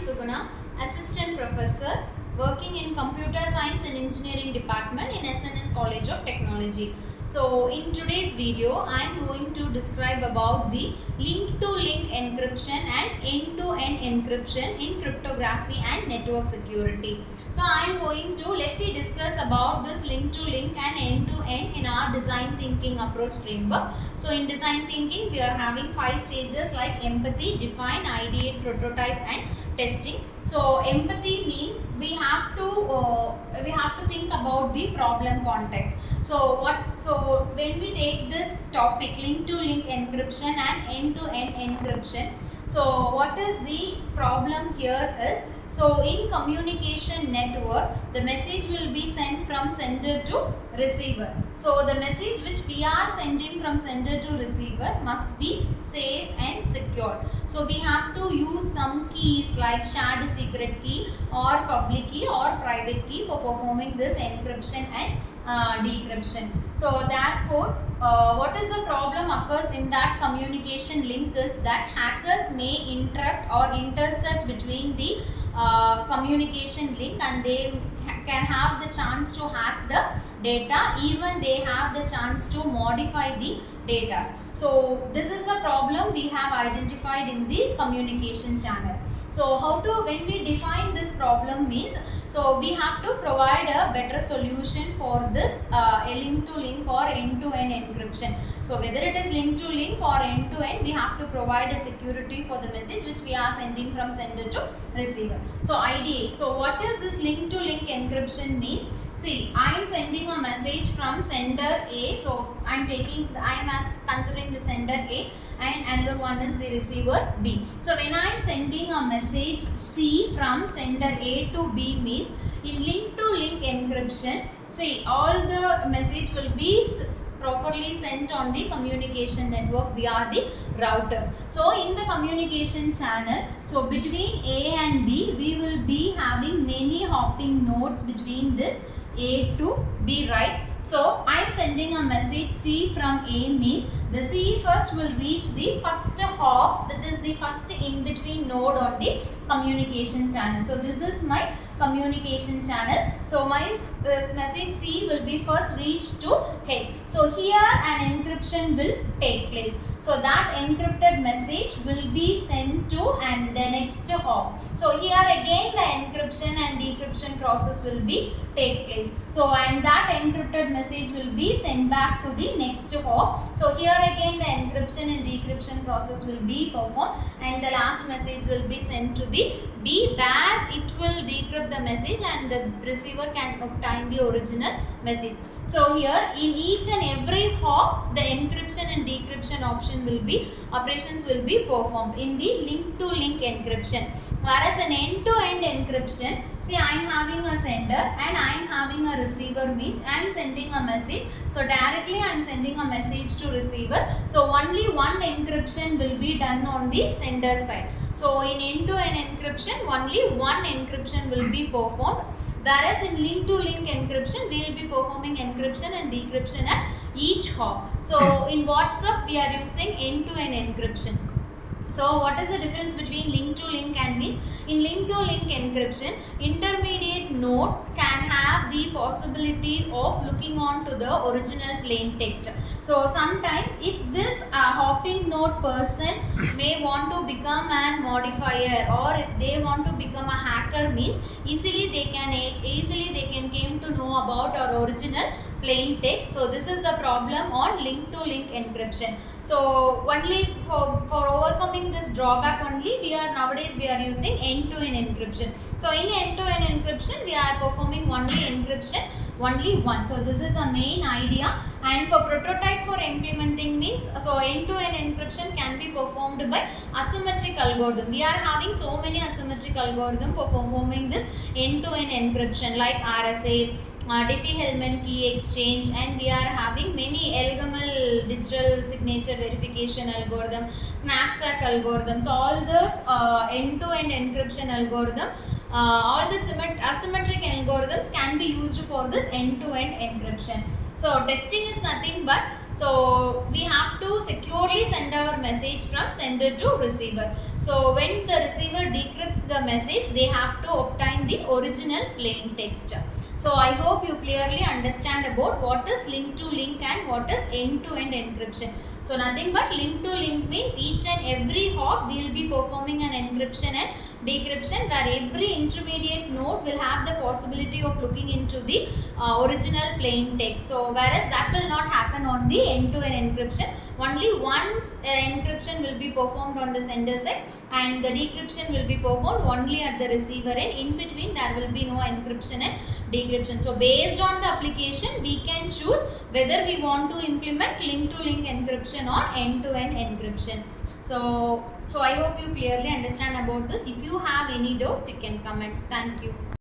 Suguna, Assistant Professor working in Computer Science and Engineering Department in SNS College of Technology. So in today's video, I am going to describe about the link-to-link encryption and end-to-end encryption in cryptography and network security. So I am going to let me discuss about this link-to-link and end-to-end in our design thinking approach framework. So in design thinking, we are having 5 stages like empathy, define, ideate, prototype and testing. So empathy means we have to think about the problem context. So when we take this topic link to link encryption and end to end encryption, so what is the problem here is, so in communication network, the message will be sent from sender to receiver. So the message which we are sending from sender to receiver must be safe and secure. So we have to use some keys like shared secret key or public key or private key for performing this encryption and decryption. So therefore, what is the problem occurs in that communication link is that hackers may interrupt or intercept between the communication link, and they can have the chance to hack the data, even they have the chance to modify the data. So this is the problem we have identified in the communication channel. So when we define this problem means, so we have to provide a better solution for this link to link or end to end encryption. So whether it is link to link or end to end, we have to provide a security for the message which we are sending from sender to receiver. So ideate. So what is this link to link encryption means? See, I am sending a message from sender A. So I am considering the sender A, and another one is the receiver B. So when I am sending a message C from sender A to B means, in link to link encryption, see, all the message will be properly sent on the communication network via the routers. So in the communication channel, so between A and B, we will be having many hopping nodes between this A to B, right? So I am sending a message C from A means the C first will reach the first hop, which is the first in between node on the communication channel. So this is my communication channel. So this message C will be first reached to H. So here an encryption will take place. So that encrypted message will be sent to and the next hop. So here again the encryption and decryption process will be take place. So and that encrypted message will be sent back to the next hop. So here again the encryption and decryption process will be performed, and the last message will be sent to the B, where it will decrypt the message and the receiver can obtain the original message. So here in each and every hop, the encryption and decryption operations will be performed in the link to link encryption. Whereas an end to end encryption, see, I am having a sender and I am having a receiver means I am sending a message. So directly I am sending a message to receiver. So only one encryption will be done on the sender side. So in end to end encryption, only one encryption will be performed. Whereas in link to link encryption, we will be performing encryption and decryption at each hop. So in WhatsApp, we are using end to end encryption. So what is the difference between link to link and means? In link to link encryption, intermediate node can have the possibility of looking on to the original plain text. So sometimes if this hopping node person may want to become an modifier, or if they want to become a hacker means, easily they can came to know about our original plain text. So this is the problem on link to link encryption. So only for overcoming this drawback only, nowadays we are using end-to-end encryption. So in end-to-end encryption, we are performing only encryption only once. So this is a main idea. And for prototype for implementing means, so end-to-end encryption can be performed by asymmetric algorithm. We are having so many asymmetric algorithm for performing this end-to-end encryption like RSA, Diffie-Hellman key exchange, and we are having many LGML digital signature verification algorithm, knapsack algorithms. All those end-to-end encryption algorithm, all the asymmetric algorithms can be used for this end-to-end encryption. So testing is nothing but, so we have to securely send our message from sender to receiver. So when the receiver decrypts the message, they have to obtain the original plain text. So I hope you clearly understand about what is link to link and what is end to end encryption. So nothing but link to link means each and every hop we will be performing an encryption and decryption, where every intermediate node will have the possibility of looking into the original plain text. So whereas that will not happen on the end to end encryption. Only once encryption will be performed on the sender side and the decryption will be performed only at the receiver end. In between there will be no encryption and decryption. So based on the application we can choose whether we want to implement link to link encryption or end to end encryption. So I hope you clearly understand about this. If you have any doubts, you can comment. Thank you.